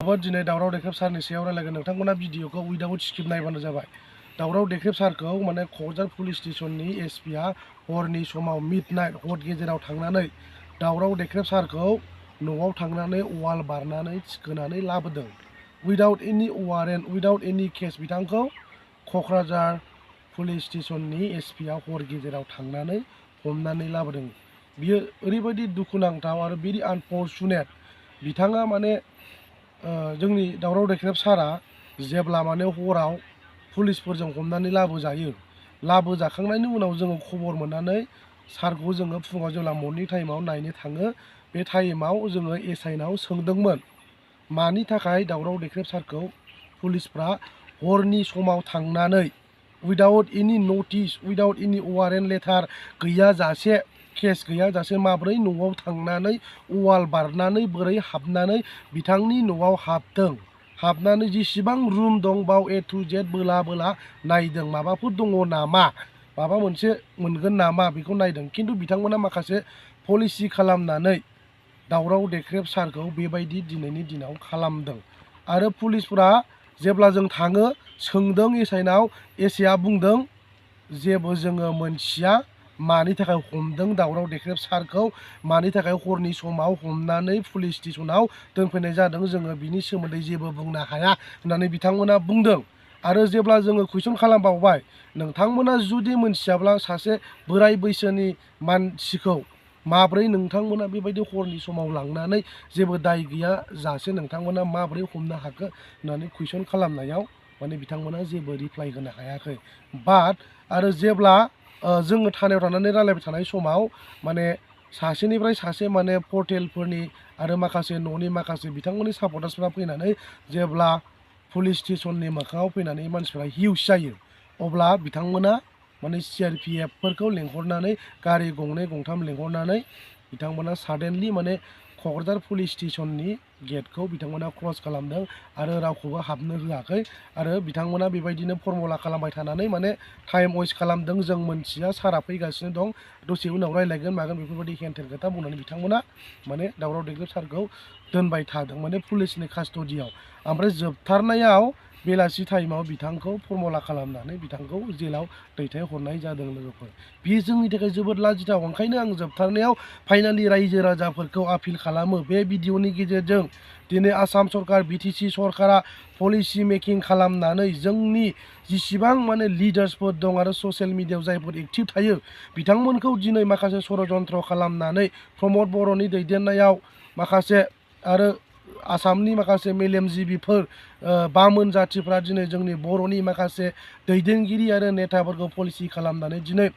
आंबो दिनै दावराव देख्रेब सारनि सायाव रायलायगोन नोंथांमोना भिडिअखौ उइदाउट स्क्रिप्ट नायबानो जाबाय। दावराव देख्रेब सारखौ माने क'क्राझार पुलिस स्टेशननि एसपिआ हरनि समाव मिडनाइट हर गेजेराव थांनानै दावराव देख्रेब सारखौ न'आव थांनानै वाल बारनानै थिखोनानै लाबोदों। उइदाउट एनि वारेन्ट उइदाउट एनि केस बिथांखौ क'क्राझार पुलिस स्टेशननि एसपिआ हर गेजेराव थांनानै हमनानै लाबोदों। बियो ओरैबायदि दुखुनांथाव आरो भेरि आनफर्चुनेट। बिथाङा माने जोंनि दावराव देख्रेब सारा जेब्ला माने हराव पुलिसफोरजों हमनानै लाबोजाखांनायनि उनाव जोङो खबर मोननानै सारखौ जोङो फुङाव जेब्ला मर्निं टाइमाव नायनो थाङो बे टाइमाव जोङो एसआइनाव सोंदोंमोन मानि थाखाय दावराव देख्रेब सारखौ पुलिसफ्रा हरनि समाव थांनानै उइदाउट एनि नटिस उइदाउट एनि वारेन्ट लेटार गैयाजासे केस गैयाजासे माब्रै न'आव थांनानै वाल बारनानै बोरै हाबनानै बिथांनि न'आव हाबनानै जेसेबां रुम दं बाव A to Z बोला नायदों माबाफोर दङ नामा माबा मोनसे मोनगोन नामा बेखौ नायदों। खिन्थु बिथांमोना माखासे पलिसि खालामनानै दावराव देख्रेब सारखौ बेबायदि दिनैनि दिनाव खालामदों। आरो पुलिसफोरा जेब्ला जों थाङो सोंदों एसआइनाव एसआइआ बुंदों जेबो जोङो मोनथिया मानि थाखाय हमदों दावराव देख्रेब सारखौ मानि थाखाय हरनि समाव हमनानै पुलिस स्टेशनाव दोनफैनाय जादों जोङो बिनि सोमोन्दै जेबो बुंनो हाया होननानै बिथांमोना बुंदों। आरो जेब्ला जोङो कुइसन खालामबावबाय नोंथांमोना जुदि मोनथियाब्ला सासे बोराय बैसोनि मानसिखौ माब्रै नोंथांमोना बेबायदि हरनि समाव लांनानै जेबो दाय गैया जासे नोंथांमोना माब्रै हमनो हाखो होननानै कुइसन खालामनायाव माने बिथांमोना जेबो रिप्लाइ होनो हायाखै। बाट आरो जेब्ला जोङो थानायाव थानानै रायलायबाय थानाय समाव माने सासेनिफ्राय सासे माने पर्टेलफोरनि आरो माखासे न'नि माखासे बिथांमोननि सापर्टार्सफ्रा फैनानै जेब्ला पुलिस स्टेशननि मोखाङाव फैनानै मानसिफ्रा हिउस जायो अब्ला बिथांमोना माने CRPFफोरखौ लेंहरनानै गारि गंनै गंथाम लेंहरनानै बिथांमोना साडेनलि माने क'क्राझार पुलिस स्टेशननि गेटखौ बिथांमोना क्ल'ज खालामदों आरो रावखौबो हाबनो होआखै। आरो बिथांमोना बेबायदिनो फर्मुला खालामबाय थानानै माने टाइम वेस्ट खालामदों। जों मोनथिया सारा फैगासिनो दं दसे उनाव रायलायगोन मागोन बेफोरबायदि हेनथेन खोथा बुंनानै बिथांमोना माने दावराव देख्रेब सारखौ दोनबाय थादों माने पुलिसनि कास्टडियाव। ओमफ्राय जोबथारनायाव बेलासि टाइमाव बिथांखौ फर्मुला खालामनानै बिथांखौ जेलाव दैथायहरनाय जादों लोगोफोर। बेयो जोंनि थाखाय जोबोद लाजिथाव। ओंखायनो आं जोबथारनायाव फाइनालि रायजो राजाफोरखौ आपिल खालामो बे भिडिअनि गेजेरजों दिनै आसाम सरकार BTC सरकारा पलिसि मेकिं खालामनानै जोंनि जेसेबां माने लिडार्सफोर दं आरो ससियेल मिडियायाव जायफोर एक्टिभ थायो बिथांमोनखौ दिनै माखासे षड़यन्त्र खालामनानै प्रमद बर'नि दैदेननायाव माखासे आरो आसामनि माखासे मेलेमजिबिफोर बामोन जाथिफ्रा दिनै जोंनि बर'नि माखासे दैदेनगिरि आरो नेताफोरखौ पलिसि खालामनानै दिनै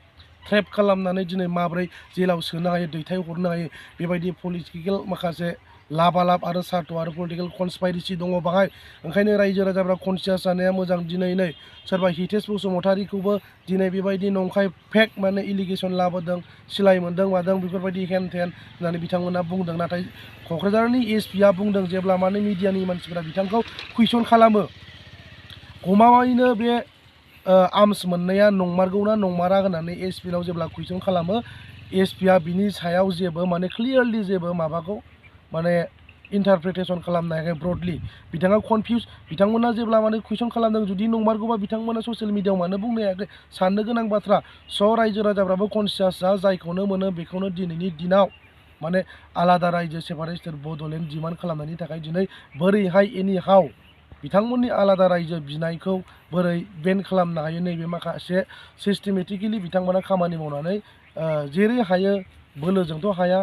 ट्रेप खालामनानै दिनै माब्रै जेलाव सोनो हायो दैथायहरनो हायो बेबायदि पलिटिकेल माखासे लाबालाब आरो सार्थ आरो पलिटिकेल कनस्पाइरेसि दङ बाहाय। ओंखायनो रायजो राजाफ्रा कनसियास जानाया मोजां। दिनै नै सोरबा हितेश बसुमतारीखौबो दिनै बेबायदि नंखाय फेक माने एलिगेसन लाबोदों सिलाय मोन्दों मादों बेफोरबायदि हेन थेन होननानै बिथांमोना बुंदों। नाथाय क'क्राझारनि एसपिआ बुंदों जेब्ला माने मिडियानि मानसिफ्रा बिथांखौ कुइसन खालामो गमामायैनो बे आर्मस मोननाया नंमारगौना नंमारा होननानै एसपिनाव जेब्ला कुइसन खालामो एसपिआ बिनि सायाव जेबो माने क्लियारलि जेबो माबाखौ माने इन्टारप्रिटेसन खालामनो हायाखै ब्रडलि बिथाङा कनफिउस। बिथांमोना जेब्ला माने कुइसन खालामदों जुदि नंमारगौबा बिथांमोना ससियेल मिडियायाव मानो बुंनो हायाखै साननो गोनां बाथ्रा। स' रायजो राजाफ्राबो कनसियास जा जायखौनो मोनो बेखौनो दिनैनि दिनाव माने आलादा रायजो सेपारेट स्टेट बड'लेण्ड डिमान्ड खालामनायनि थाखाय दिनै बोरैहाय एनि हाउ बिथांमोननि आलादा रायजो बिनायखौ बोरै बेन खालामनो हायो नैबे माखासे सिस्टेमेटिकेलि बिथांमोना खामानि मावनानै जेरै हायो बोलोजोंथ' हाया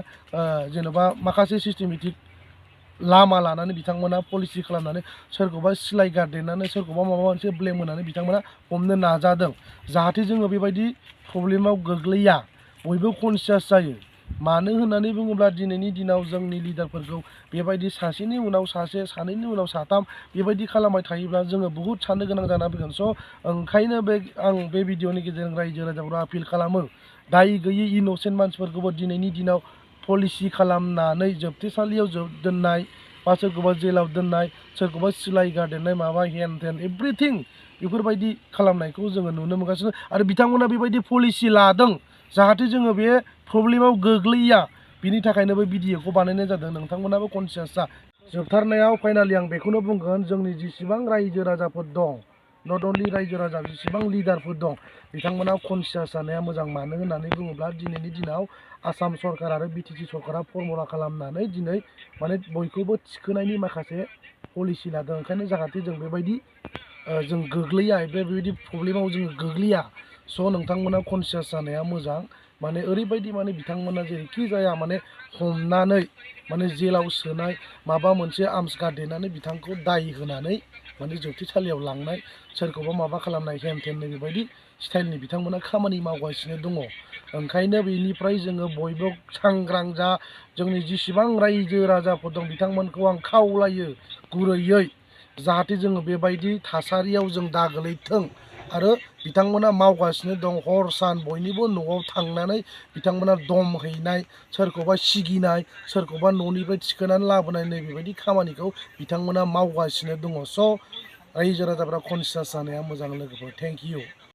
जेन'बा माखासे सिस्टेमेटिक लामा लानानै बिथांमोना पलिसि खालामनानै सोरखौबा सिलाय गारदेरनानै सोरखौबा माबा मोनसे ब्लेम होनानै बिथांमोना हमनो नाजादों जाहाथे जोङो बेबायदि प्रब्लेमाव गोग्लैया बयबो कनसियास जायो। मानो होननानै बुङोब्ला दिनैनि दिनाव जोंनि लिडारफोरखौ बेबायदि सासेनि उनाव सासे सानैनि उनाव साथाम बेबायदि खालामबाय थायोब्ला जोङो बुहुत साननो गोनां जानानै फैगोन। स' ओंखायनो आं बे भिडिअनि गेजेरजों रायजो राजाफोरा आपिल खालामो दाय गैयै इन'सेन्ट मानसिफोरखौबो दिनैनि दिनाव पलिसि खालामनानै जोबथेसालियाव दोननाय बा सोरखौबा जेलाव दोननाय सोरखौबा सिलाय गारदेरनाय माबा हेन थेन एभ्रिथिं बेफोरबायदि खालामनायखौ जोङो नुनो मोनगासिनो आरो बिथांमोना बेबायदि पलिसि लादों जाहाथे जोङो बे प्रब्लेमाव गोग्लैया बिनि थाखायनो बे भिडिअखौ बानायनाय जादों। नोंथांमोनाबो कनसियास जा जोबथारनायाव फाइनालि आं बेखौनो बुंगोन जोंनि जेसेबां रायजो राजाफोर दं नट अनलि रायजो राजा जेसेबां लिडारफोर दं बिथांमोना कनसियास जानाया मोजां मानो होननानै बुङोब्ला दिनैनि दिनाव आसाम सरकार आरो बिटिसि सरकारा फर्मुला खालामनानै दिनै माने बयखौबो थिखोनायनि माखासे पलिसि लादों ओंखायनो जाहाथे जों बेबायदि जों गोग्लैया बेबायदि प्रब्लेमाव जोङो गोग्लैया स' नोंथांमोना कनसियास जानाया मोजां माने ओरैबायदि माने बिथांमोना जेरैखि जाया माने हमनानै माने जेलाव सोनाय माबा मोनसे आर्मस गारदेनानै बिथांखौ दाय होनानै माने जोबथेसालियाव लांनाय सोरखौबा माबा खालामनाय हेन थेन बेबायदि स्टाइलनि बिथांमोना खामानि मावगासिनो दङ ओंखायनो बेनिफ्राय जोङो बयबो सांग्रां जा जोंनि जेसेबां रायजो राजाफोर दं बिथांमोनखौ आं खावलायो गुरैयै जाहाथे जोङो बेबायदि थासारियाव जों दा गोलैथों आरो बिथांमोना मावगासिनो दं हर सान बयनिबो न'आव थांनानै बिथांमोना दम हैनाय सोरखौबा सिगिनाय सोरखौबा न'निफ्राय थिखोनानै लाबोनाय नै बेबायदि खामानिखौ बिथांमोना मावगासिनो दङ स' रायजो राजाफ्रा कनसियास जानाया मोजां लोगोफोर थेंक इउ